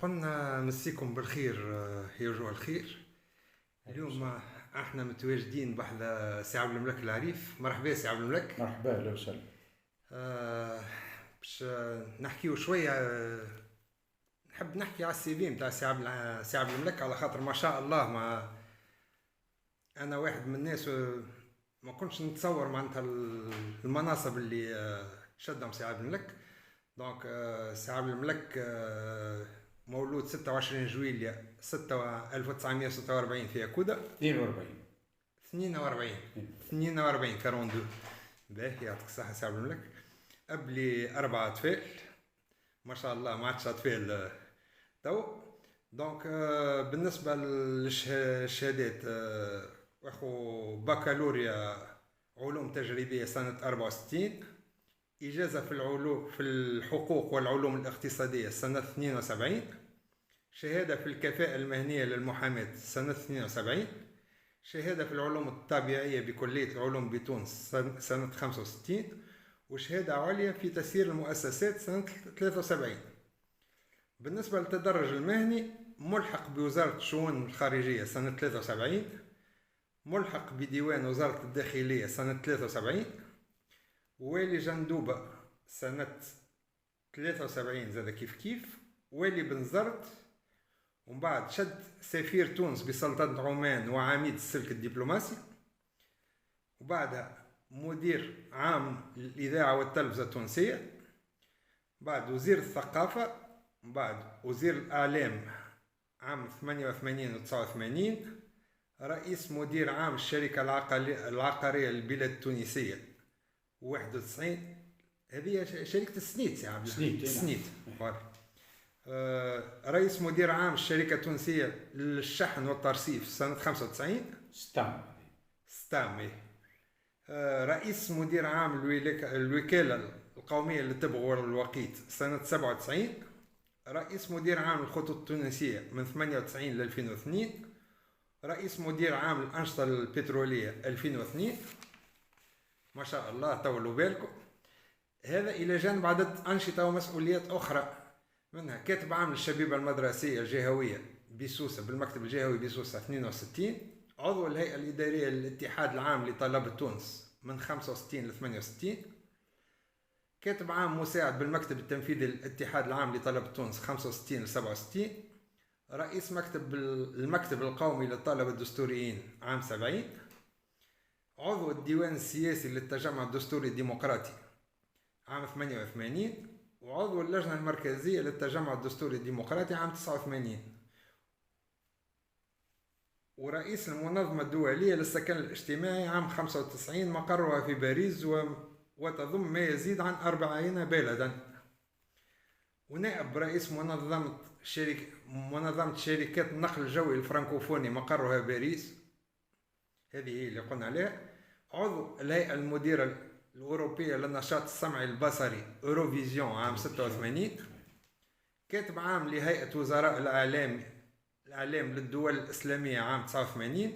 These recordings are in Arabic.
قلنا مسيكم بالخير يا رجوع الخير. اليوم احنا متواجدين بحذا سي عبد الملك العريف. مرحبا سي عبد الملك. مرحبا، اهلا وسهلا. باش نحكيو شويه. نحب نحكي على السي في نتاع سي عبد الملك، على خاطر ما شاء الله ما انا واحد من الناس ما كنتش نتصور معناتها المناصب اللي شدهم سي عبد الملك. دونك سي عبد الملك مولود 26 جويلية 1946 في أكودا. 42 42 باهي، يعطيك الصحة سي عبد الملك. أب لي 4 أطفال ما شاء الله، ما عادش أطفال تو. دونك بالنسبة للشهادات، أخو بكالوريا علوم تجريبية سنة 64، إجازة في الحقوق والعلوم الاقتصادية سنة 72، شهادة في الكفاءة المهنية للمحاماة سنة 72، شهادة في العلوم الطبيعية بكلية العلوم بتونس سنة 65، وشهادة عليا في تسيير المؤسسات سنة 73. بالنسبة للتدرج المهني، ملحق بوزارة الشؤون الخارجية سنة 73، ملحق بديوان وزارة الداخلية سنة 73، والي جندوبة سنة 73 زاد كيف، والي بنزرت، ومن بعد شد سفير تونس بسلطنة عمان وعميد السلك الدبلوماسي، وبعدها مدير عام للإذاعة والتلفزة التونسية، بعد وزير الثقافة، بعد وزير الإعلام عام 88 و 89، رئيس مدير عام الشركة العقارية للبلاد التونسية 91. هذه شركة السنيت يا عبد السنيت. رئيس مدير عام الشركة التونسية للشحن والترصيف سنة 95. ستام. رئيس مدير عام الوكالة القومية للطب والوقيت سنة 97. رئيس مدير عام الخطوط التونسية من 98 ل 2002. رئيس مدير عام الأنشطة البترولية 2002. ما شاء الله، طولوا بالكم. هذا إلى جانب عدد أنشطة ومسؤوليات أخرى، منها كاتب عام للشبيبة المدرسية الجهوية بسوسة بالمكتب الجهوي بسوسة 62، عضو الهيئة الإدارية للاتحاد العام لطلبة تونس من 65 ل 68، كاتب عام مساعد بالمكتب التنفيذي للاتحاد العام لطلبة تونس 65 ل 67، رئيس المكتب القومي للطلبة الدستوريين عام 70، عضو الديوان السياسي للتجمع الدستوري الديمقراطي عام 88، وعضو اللجنة المركزية للتجمع الدستوري الديمقراطي عام 89، ورئيس المنظمة الدولية للسكن الاجتماعي عام 95 مقرها في باريس وتضم ما يزيد عن 40 بلدا، ونائب رئيس منظمة شركات النقل الجوي الفرنكوفوني مقرها باريس، هذه هي اللي قلنا عليها. عضو الهيئة المديرة الأوروبية للنشاط السمعي البصري أوروفيزيون عام 86، كاتب عام لهيئة وزراء الإعلام للدول الإسلامية عام 89،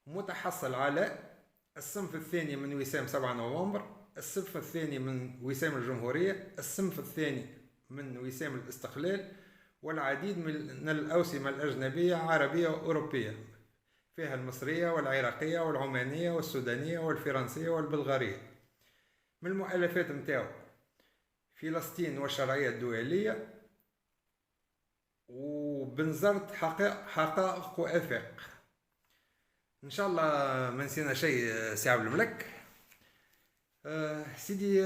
متحصل على الصنف الثاني من وسام 7 نوفمبر، الصنف الثاني من وسام الجمهورية، الصنف الثاني من وسام الاستقلال، والعديد من الأوسمة الأجنبية عربية وأوروبية، فيها المصرية والعراقية والعمانية والسودانية والفرنسية والبلغارية. من المؤلفات متاعو فلسطين والشرعية الدولية، وبنزرت حقائق وآفاق. إن شاء الله ما نسينا شيء سي عبد الملك. سيدي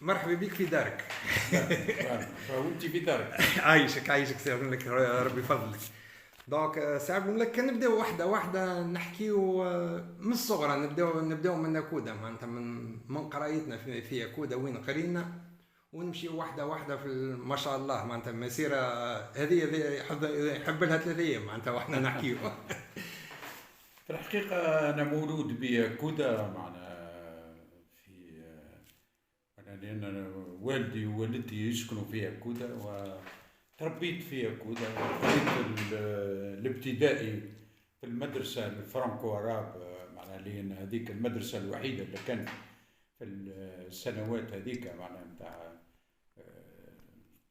مرحبا بك في دارك. وانت في دارك. عايشك سي عبد الملك، ربي يفضلك. دونك سي عبد الملك نبداو واحده نحكيو من الصغرى، نبداو من أكودا، معناتها من قرايتنا في أكودا وين قرينا، ونمشي واحده في ما شاء الله معناتها مسيره هذه يحب لها 3 ايام معناتها واحنا نحكيو. في الحقيقه انا مولود بأكودا، معنا في لان والدي ووالدتي يسكنوا في أكودا، وتربيت في أكودا، وقريت الابتدائي في المدرسه الفرنكو عرب، معناها لان هذيك المدرسه الوحيده اللي كانت في السنوات هذيك، معناها نتاع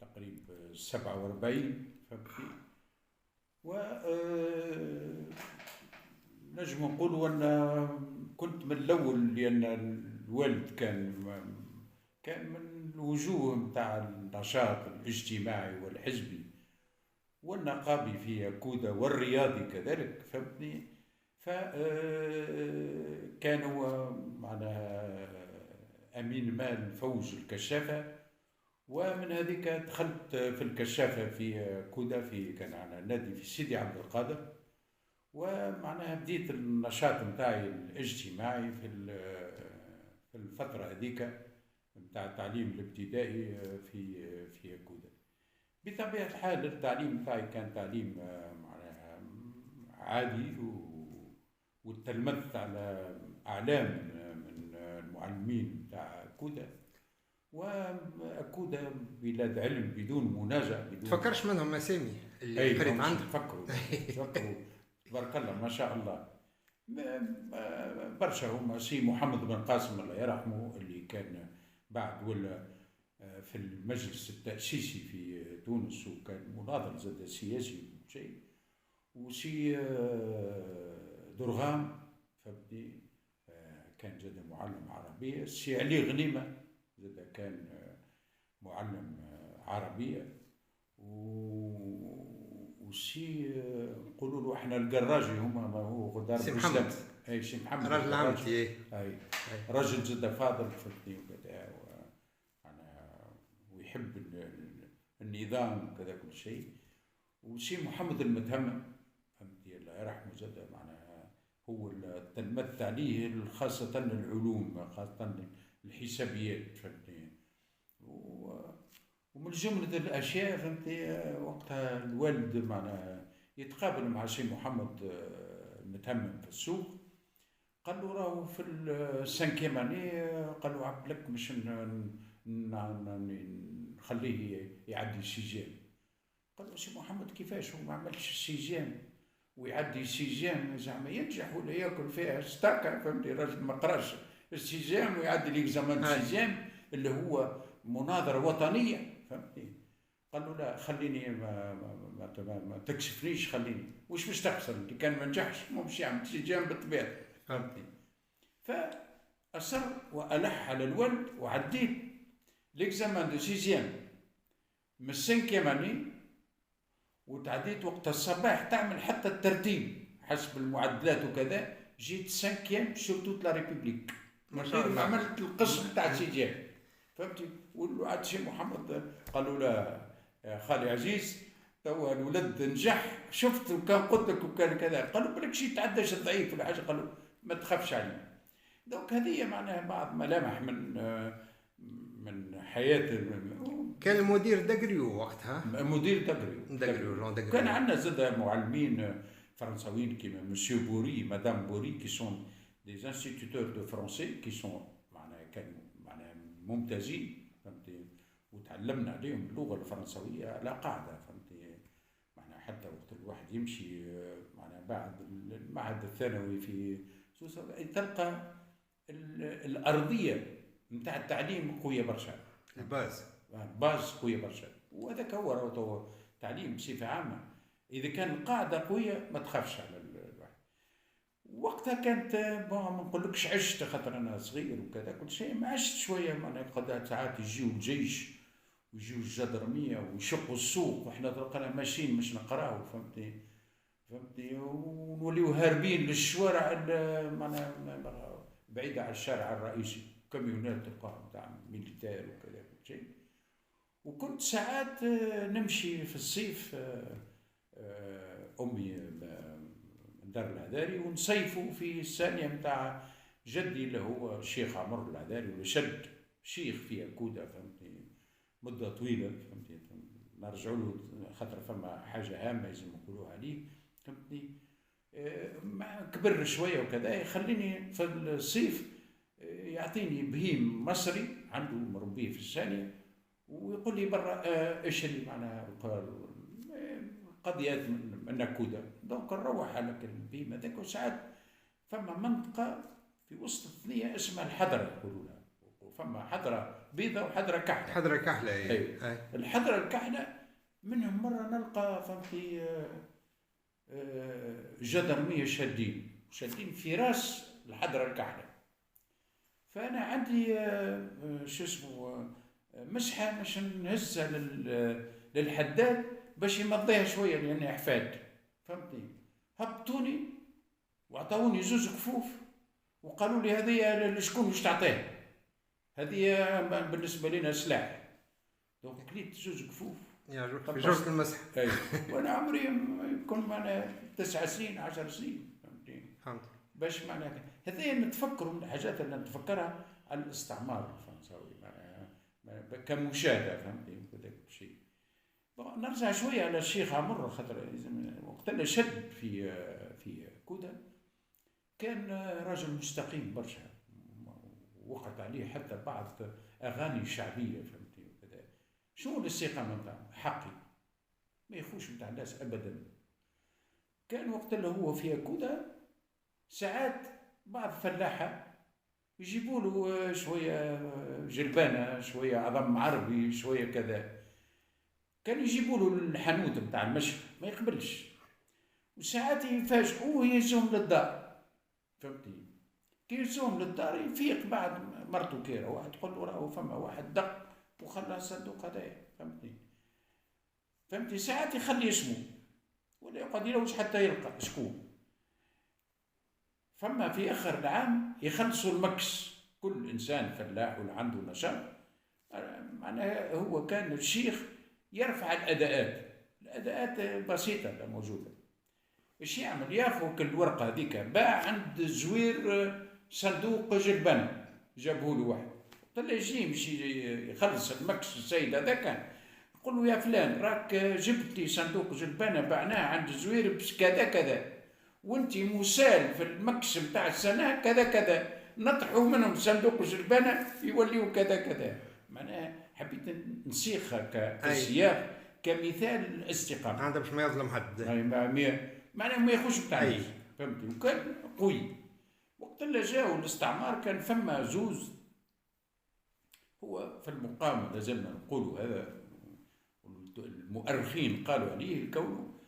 تقريبا 47 فهمتني. و نجم نقولوا أن كنت من الأول، لأن الوالد كان من الوجوه متاع النشاط الاجتماعي والحزبي والنقابي في كودا والرياضي كذلك فهمتني. فكان هو معناها أمين مال فوج الكشافة، ومن هذيك دخلت في الكشافة في كودا، كان على نادي في سيدي عبد القادر، ومعناها بديت النشاط متاعي الاجتماعي في الفترة هذيك متاع التعليم الابتدائي في كودا. بطبيعة الحال التعليم متاعي كان تعليم معناها عادي، وتلمذت على أعلام من المعلمين متاع كودا. وكودا بلاد علم بدون منازع، تفكرش منهم اسامي اللي قريت عندك؟ تفكروا تبارك الله ما شاء الله برشا. هما سي محمد بن قاسم الله يرحمه اللي كان بعد ولا في المجلس التأسيسي في تونس، وكان مناضل زاد سياسي شيء، وسي درغام فهمتني كان زاد معلم عربية. سي علي غنيمة زاد كان معلم عربية، وسي نقولوا له احنا القراجي، هما ما هو غدار سي محمد. اي سي محمد راجل عمتي. اي راجل زاد فاضل فهمتني وكذا، ويحب النظام وكذا كل شيء. وسي محمد المتهمم فهمتني الله يرحمه زاد معناها هو تلمذت عليه خاصة العلوم، خاصة الحسابيات فهمتني. ومن جملة الأشياء فهمتني وقتها الوالد معناها يتقابل مع سي محمد المتهمم في السوق، قال له راهو في السانكيام اني، قال له عبد لك مش نخليه يعدي السيجام. قال له سي محمد كيفاش هو ما عملش السيجام ويعدي السيجام، زعما ينجح ولا ياكل فيها ستاكا فهمتني، راجل ما قراش السيجام ويعدي ليكزامان السيجام اللي هو مناظرة وطنية فهمتني. قال له لا خليني ما تكشفنيش، خليني وش باش تخسر اللي كان ما نجحش مو باش يعمل سيجام بالطبيعة فهمتني. فأصر وألح على الولد، وعديت ليكزامان دو سيزيام من السانكيام اني، وتعديت وقت الصباح تعمل حتى الترتيب حسب المعدلات وكذا، جيت سانكيام sur toute la République ما شاء الله. عملت القسم تاع سيزيام فهمتي. والعاد سي محمد قالوا لا يا خالي عزيز توا الولد نجح، شفت وكان قلت لك وكان كذا، قالوا بالك شي تعداش الضعيف ولا حاجه، قالوا ما تخافش عليه. دوك هذه معناها بعض ملامح من حياه. كان المدير دقريو وقتها، مدير دقريو. كان عندنا زاد معلمين فرنساويين كيما مسيو بوري مدام بوري كي سون دي انستيتيوتور دو فرونسي كي سون معناها كانوا معناها ممتازين فهمتي، وتعلمنا عليهم اللغه الفرنسويه على قاعده فهمتي. معناها حتى وقت الواحد يمشي معناها بعد المعهد الثانوي في سوسه تلقى الارضيه نتاع التعليم قويه برشا، باز قويه برشا. وهذاك هو تعليم بصفه عامه، اذا كان القاعده قويه ما تخافش على الواحد. وقتها كانت ما نقولكش عشت خاطر انا صغير وكذا كل شيء، ما عشت شويه معناها قضاء ساعات يجيو الجيش ويجيو الجدرميه ويشقوا السوق، وحنا تلقانا ماشيين مش نقراو فهمتني، ونوليو هاربين للشوارع معناها بعيده عن الشارع الرئيسي، كاميونات تلقاهم تاع ميليتير وكذا كل شيء. وكنت ساعات نمشي في الصيف امي دار العذاري، ونصيفوا في الثانيه متاع جدي اللي هو الشيخ عمر العذاري، ولا شد شيخ في كودا فهمتني مده طويله فهمتني. نرجعوا له خاطر فما حاجه هامه لازم نقولوها عليه فهمتني. كبر شويه وكذا، يخليني في الصيف يعطيني بهيم مصري عنده مربيه في الثانيه، ويقول لي برا ايش اللي معناها قضيات من كودا. دونك نروح على البهيم هذاك، وساعات فما منطقه في وسط الثنيه اسمها الحضره يقولوا لها، فما حضره بيضاء وحضره كحله. حضره كحله الحضره الكحله منهم مرة نلقى فهمتي جدرمية شادين في راس الحضرة الكحلة. فأنا عندي شو اسمه مسحة باش نهزها للحداد باش يمضيها شوية لأني أحفاد فهمتني. هبطوني وعطاوني زوز كفوف وقالوا لي هذه لشكون باش تعطيها، هذه بالنسبة لنا سلاح. دونك كليت زوز كفوف في جرة المسح. وانا عمري يكون معنا 9 سنين 10 سنين فهمت. باش معناها هذه نتفكروا من الحاجات اللي نتفكرها على الاستعمار الفرنساوي معناها كمشاهده فهمتني كذا شيء. نرجع شويه على الشيخ عمر خاطر وقت اللي شد في كودا كان راجل مستقيم برشا، وقعت عليه حتى بعض اغاني شعبيه فهمتني وكذا. شنو الاستقامه نتاعو؟ حقي ما يخوش نتاع الناس ابدا. كان وقت اللي هو في كودا ساعات بعض فلاحه يجيبوا له شويه جلبانه شويه عظم عربي شويه كذا، كان يجيبوا له الحانوت نتاع المشي ما يقبلش، وساعات يفاجئوه يهزهم للدار فهمتني. كي يهزهم للدار يفيق بعد مرته كيرا واحد تقول له راهو فما واحد دق وخلى الصندوق هذايا فهمتني. ساعات يخلي اسمه ولا يقعد يلوج حتى يلقى شكون. فما في اخر العام يخلصوا المكس، كل انسان فلاح ولا عنده نشاط معناها هو كان الشيخ يرفع الاداءات بسيطه موجوده. ايش يعمل؟ ياخذ كل الورقه هذيك باع عند زوير صندوق جلبانه جابه له واحد طلع يجي يمشي يخلص المكس السيد هذاك يقول له يا فلان راك جبت لي صندوق جلبانه بعناه عند زوير كذا كذا وانت مسال في المكس بتاع السنه كذا كذا، نطحوا منهم صندوق جلبانه يوليوا كذا كذا. معناها حبيت نسيخها كسياق كمثال الاستقامه هذا باش ما يظلم حد معناها ما يخش بتاع الناس فهمتني. وكان قوي وقت اللي جاءوا الاستعمار كان فما زوز. هو في المقاومه لازمنا نقولوا هذا المؤرخين قالوا عليه الكون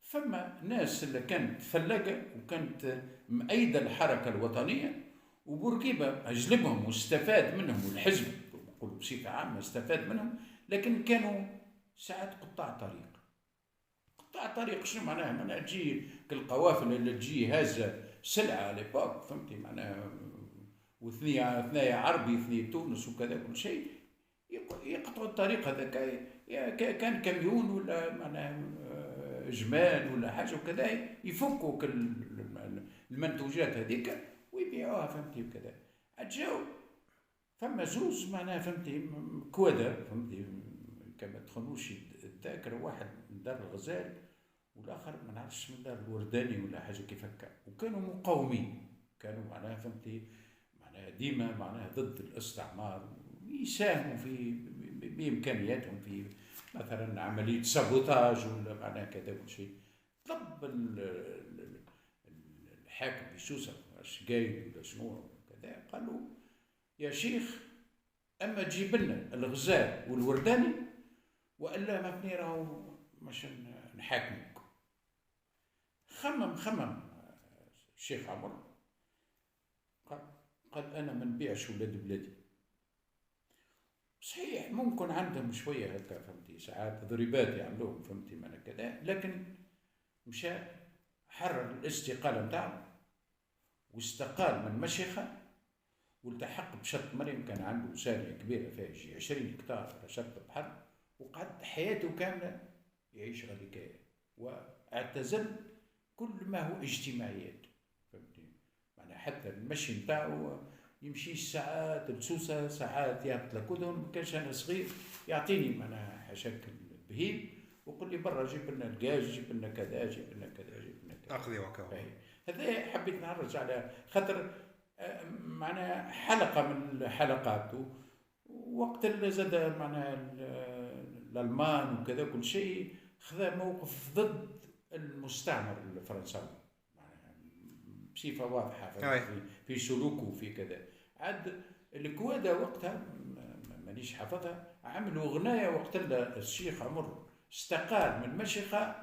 فما ناس اللي كانت فلاقه وكانت مؤيده الحركه الوطنيه وبورقيبه اجلبهم واستفاد منهم والحزب نقولوا بصفه عامه استفاد منهم، لكن كانوا ساعات قطاع طريق. شنو معناها؟ معناها تجي القوافل اللي تجي هازه سلعه على ليبوك فهمتي معناها واثنين عربي اثنين تونس وكذا كل شيء يقطعوا الطريق هذاك كان كاميون ولا معناها جمال ولا حاجه وكذا يفكوا المنتوجات هذيك ويبيعوها فهمتي وكذا. جاو فما زوز معناها فهمتي كوادا فهمتي كما تخلوش الذاكره، واحد من دار الغزال والاخر ما نعرفش من دار الورداني ولا حاجه كيف هكا، وكانوا مقاومين كانوا معناها فهمتي معناها ديما معناها ضد الاستعمار يساهموا في بامكانياتهم في مثلا عمليه سابوتاج ولا معناها كذا ولا شيء. طلب الحاكم بسوسه الشقايد ولا شنو كذا قالوا يا شيخ اما تجيب لنا الغزال والورداني والا ما بني راهو مش نحاكمك. خمم الشيخ عمر قال انا ما نبيعش ولاد بلادي. صحيح ممكن عندهم شويه هكا فهمتي ساعات ضريبات يعملوهم فهمتي معنا كذا، لكن مشى حرر الاستقاله نتاعو واستقال من مشيخه والتحق بشط مريم. كان عنده سارية كبيرة فيها شي 20 هكتار على شط البحر وقعد حياته كاملة يعيش غاديكا واعتزل كل ما هو اجتماعيات فهمتني. معناها حتى المشي نتاعو يمشي ساعات لسوسة ساعات يهبط لكودون. ما كانش انا صغير يعطيني معناها حشاك البهيم ويقول لي برا جيب لنا الدجاج جيب لنا كذا جيب لنا كذا جيب لنا كذا اخذي وكا. هذا حبيت نعرج على خاطر معناها حلقة من حلقاته وقت اللي زاد معناها الألمان وكذا كل شيء خذا موقف ضد المستعمر الفرنساوي بصفة واضحة في سلوكه وفي كذا. عاد الكوادا وقتها مانيش حافظها عملوا غناية وقت اللي الشيخ عمر استقال من المشيخة،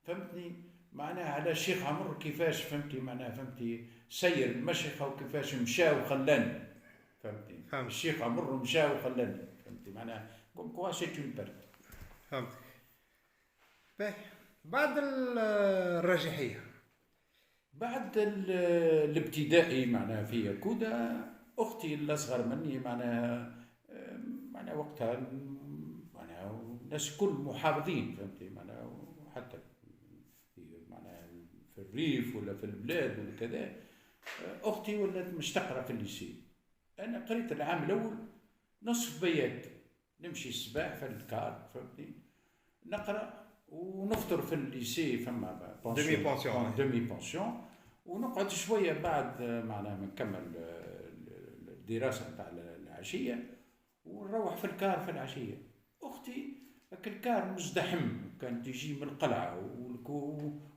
فهمتني، معناها على الشيخ عمر كيفاش، فهمتي معناها، فهمتي سير المشيخة وكيفاش مشى وخلاني، فهمتي الشيخ عمر مشى وخلاني، فهمتي معناها كوم كوا سيت اون بيرت. فهمت. باهي بعد الراجحية، بعد الابتدائي معناها في كودا، اختي الاصغر مني معناها، معناها وقتها معناها الناس كل محافظين، فهمتي معناها، حتى معناها في الريف ولا في البلاد ولا كذا. اختي ولات مش تقرا في الليسي، انا قريت العام الاول نصف بيات، نمشي الصباح في الكار، فهمتي، نقرا ونفطر في الليسي، فما ديمي بونسيون، ونقعد شويه بعد معناها نكمل الدراسه نتاع العشيه، ونروح في الكار في العشيه. اختي الكار مزدحم، كانت تجي من القلعه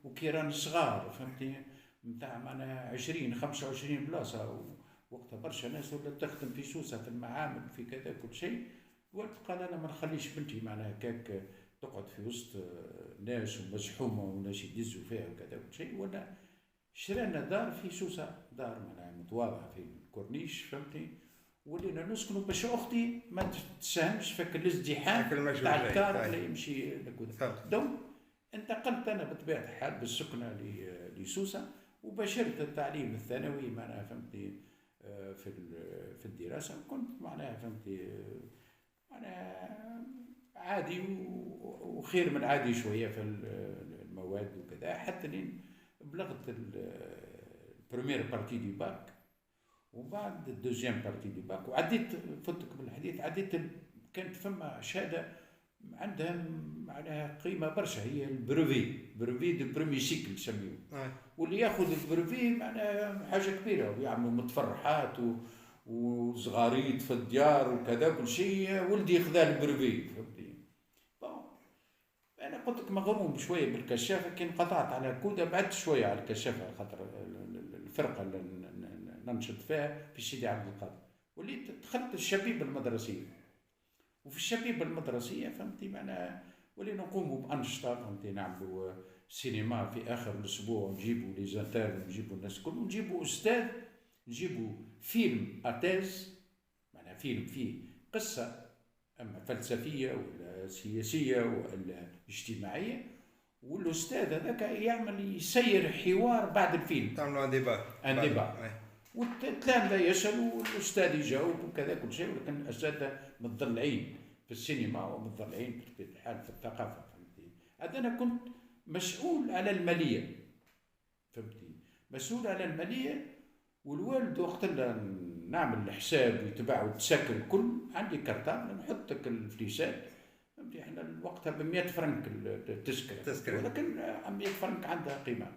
وكيران صغار، فهمتي، نتاع معناها 20 25 بلاصه، وقتها برشا ناس ولا تخدم في سوسه في المعامل في كذا كل شيء. قال انا ما نخليش بنتي معناها كاك تقعد في وسط ناس ومزحومه وناس يدزوا فيها وكذا كل شيء، ولا شرينا دار في سوسه، دار معناها متواضعه في الكورنيش، فهمتي، ولينا نسكنوا باش اختي ما تساهمش في الازدحام تاع الكار اللي يمشي لكذا. دونك انتقلت انا بطبيعه الحال بالسكنه لسوسه، وبشرت التعليم الثانوي معناها، فهمتي، في الدراسه، كنت معناها، فهمتي معناها عادي وخير من عادي شويه في المواد وكذا، حتى لين بلغت البريمير بارتي دي باك، وبعد الدوزيام بارتي دي باك، وعديت فتك بالحديث، عديت كانت فما شهاده عندها معناها قيمه برشا، هي البروفي دو بريمي سيكل يسميوه، واللي ياخذ البروفي معناها حاجه كبيره، ويعملوا متفرحات وصغاريط في الديار وكذا كل شيء، ولدي خذا البروفي، فهمتي. انا قلت لك مغروم شويه بالكشافه، كي انقطعت على كودا بعدت شويه على الكشافه، خاطر الفرقه اللي ننشط فيها في سيدي عبد القادر، وليت دخلت الشبيبه المدرسيه، وفي الشبيبه المدرسيه فهمتي معناها ولينا نقوموا بانشطه، فهمتي، نعملوا سينما في اخر الاسبوع، نجيبوا لي زانتر، نجيبوا الناس الكل، ونجيبوا استاذ، نجيبوا فيلم اتاز، معناها فيلم فيه قصه اما فلسفيه ولا سياسيه ولا اجتماعيه، والاستاذ هذاك يعمل يسير حوار بعد الفيلم، تعملوا ديبا، والتلامذه يسالوا والاستاذ يجاوب وكذا كل شيء، ولكن الاساتذه متضلعين في السينما ومتضلعين بطبيعه الحال في الثقافه، فهمتي. هذا انا كنت مسؤول على الماليه، فهمتي، مسؤول على الماليه، والوالد وقت اللي نعمل الحساب ويتبع وتسكر الكل، عندي كرتان نحط لك الفليسات، فهمتي، احنا وقتها ب 100 فرنك التذكره، ولكن 100 فرنك عندها قيمه.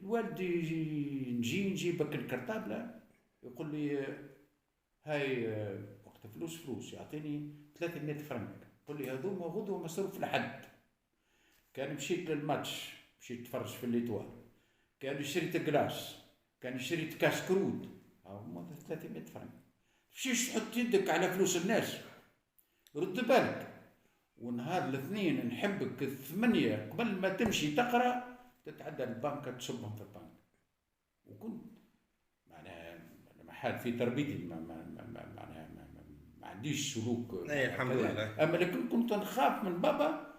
الوالد نجيب لك الكرتابله، يقول لي هاي وقت فلوس، يعطيني 300 فرنك، يقول لي هذوما غدوه مصروف لحد. كان مشيت للماتش، مشيت تفرج في الليتوال، كان شريت كلاس، كان شريت كاس كرود، هما 300 فرنك. تمشيش تحط يدك على فلوس الناس، رد بالك، ونهار الاثنين نحبك 8 قبل ما تمشي تقرا تتعدى البنك تصبهم في البنك. وكنت معناها محال في تربيتي معناها ما عنديش سلوك، الحمد لله. اما لكن كنت نخاف من بابا،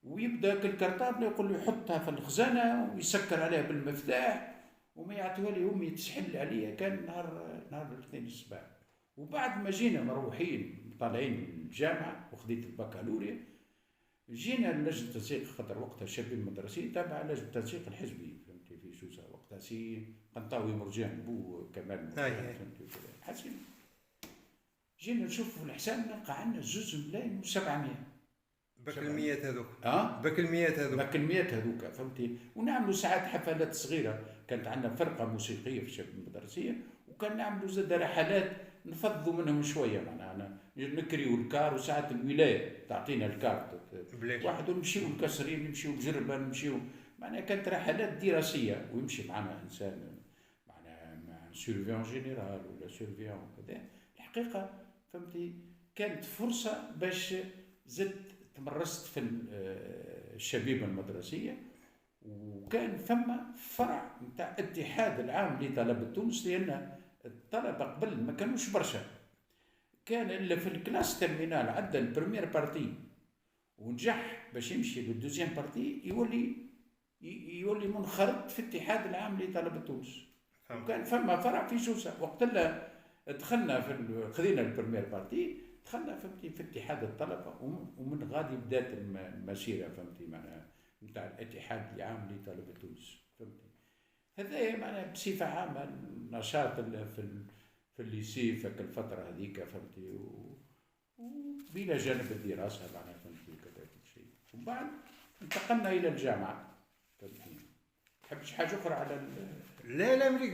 ويبدا الكرتابله يقول لي حطها في الخزانه ويسكر عليها بالمفتاح وما يعطيها لي امي تسحل عليا. كان نهار الاثنين الصباح، وبعد ما جينا مروحين طالعين الجامعه وخذيت البكالوريا، جينا لجنه التنسيق، خاطر وقتها شابين المدرسين تابع لجنه التنسيق الحزبي، فهمتي، في سوسه وقتها سي قنطاوي مرجان بو كمال مرجان، فهمتي كذا حسين. جينا نشوف في الحساب نلقى عندنا 2,700,000 بك الميات هذوك، بك الميات هذوك، فهمتي. ونعملوا ساعات حفلات صغيره، كانت عندنا فرقه موسيقيه في الشباب المدرسيه، وكان نعملوا زاد رحلات نفضوا منهم شويه، معناها نكريوا الكار، وساعات الولايه تعطينا الكار واحد، ونمشيو الكسرين، نمشيو الجربه، نمشيو، معناها كانت رحلات دراسيه، ويمشي معنا انسان معناها مع سيرفيون جينيرال ولا سيرفيون كذا. الحقيقه فهمتي كانت فرصه باش زدت تمرست في الشبيبه المدرسيه، وكان ثم فرع نتاع اتحاد العام لطلبه تونس، لان الطلبه قبل ما كانوش برشا، كان الا في الكلاس ترمينال عدى البريمير بارتي ونجح باش يمشي للدوزيام بارتي، يولي منخرط في الاتحاد العام لطلبه تونس. وكان فما فرع في سوسه وقت اللي دخلنا خذينا البريمير بارتي، دخلنا فهمتي في اتحاد الطلبه، ومن غادي بدات المسيره فهمتي معناها نتاع الاتحاد العام لطلبه تونس فهمتي. هذا معناها بصفه عامه النشاط في الليسي في الفتره هذيك فهمتي، وبلا جانب الدراسه معناها فهمتي وكذا كل شيء. ومن بعد انتقلنا الى الجامعه فهمتي. تحبش حاجه اخرى على لا لا، مريق